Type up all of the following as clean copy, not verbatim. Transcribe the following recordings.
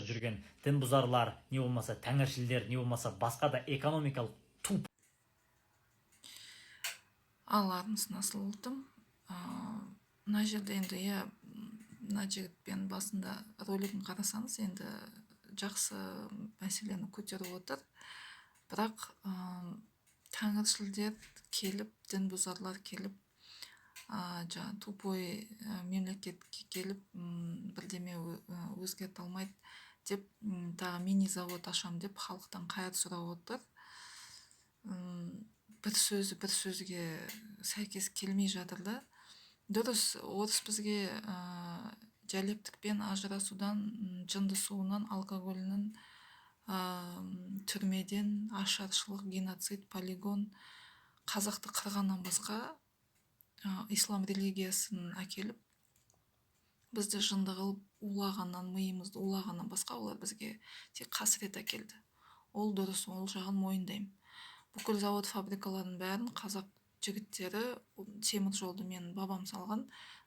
жүрген дін бұзарлар, не болмаса тәңіршілдер, не болмаса басқа да экономикалық туп. Алармыз насыл ұлтым. Мына жерде енді мына жігітпен басында ролигін қарасаңыз, енді жақсы мәселені көтеріп отыр. Бірақ тәңіршілдер келіп, дін бұзарлар келіп, жаңа тупой мемлекетке келіп, бірдеме өзгерте алмайды деп, тағы мини завод ашам деп халықтан қайыр сұрап отыр. Бір сөзі бір сөзге сәйкес келмей жатыр да. Дұрыс, орыс бізге жәлептікпен ажырасудан, жынды суынан, алкоголінің, түрмеден, ашаршылық, геноцид, полигон, қазақты қырғаннан басқа ислам религиясын әкеліп, бізді жынды қылып улағаннан, миымызды улағаннан басқа олар бізге тек қасірет әкелді. Ол дұрыс, ол жағын мойындаймын. Бүкіл завод фабрикалардың бәрін қазақ жігіттері, темір жолды менің бабам салған,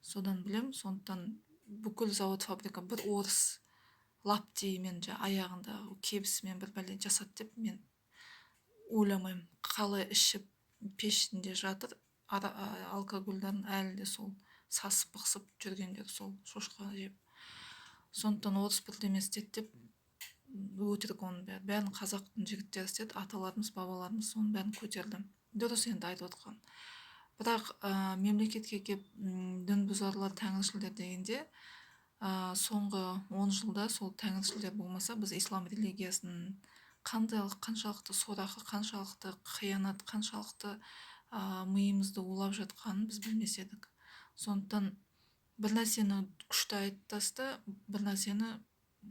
содан білем. Сондықтан бүкіл завод фабрика бір орыс лаптимен аяғында кебісімен бір бәле жасады деп мен ойламаймын. Қалай ішіп пешінде жатыр, алкогольдарын әлі де сол сасып бықсып жүргендер сол шошқа жеп. Сондықтан орыс бірдеме істеді деп өтірік оның бәрін қазақтың жігіттері істеді, аталарымыз, бабаларымыз соның бәрін көтерді. Дұрыс енді айтып отқан. Бірақ мемлекетке келіп дін бұзарлар, тәңіршілдер дегенде, соңғы 10 жылда сол тәңіршілдер болмаса, біз ислам религиясының қаншалықты сорақы, қаншалықты қиянат, қаншалықты миымызды улап жатқанын біз білмес едік. Сондықтан бір нәрсені күшті айтасыз, бір нәрсені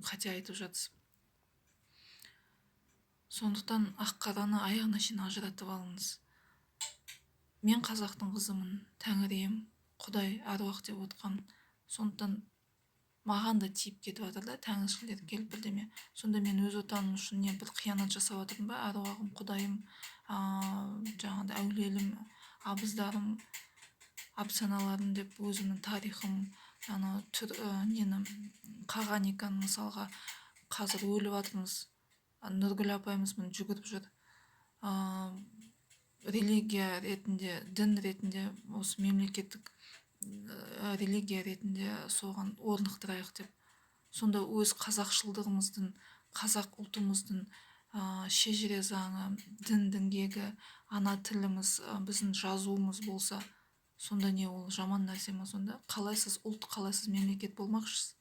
қате айтып жатсыз. Сондықтан ақ-қараны аяғына шейін ажыратып алыңыз. Мен қазақтың қызымын, тәңір ием, Құдай, әруақ деп отқан. Сондықтан маған да тиіп кетіп жатыр да, тәңіршілдер келіп бірдеме. Сонда мен өз отаным үшін не бір қиянат жасап жатырмын ба? Әруағым, Құдайым, жаңағыдай әулиелім, абыздарым, әпсаналарым деп өзімнің тарихым, нені Қағаникан мысалға қазір өліп жатырмыз. Нұргүл апайымыз міне жүгіріп жүр. Религия ретінде, дін ретінде, осы мемлекеттік религия ретінде соған орнықтырайық деп. Сонда өз қазақшылдығымыздың, қазақ ұлтымыздың шежіре заңы, дін діңгегі, ана тіліміз, біздің жазуымыз болса, сонда не ол жаман нәрсе ма сонда? Қалайсыз ұлт, қалайсыз мемлекет болмақшысыз?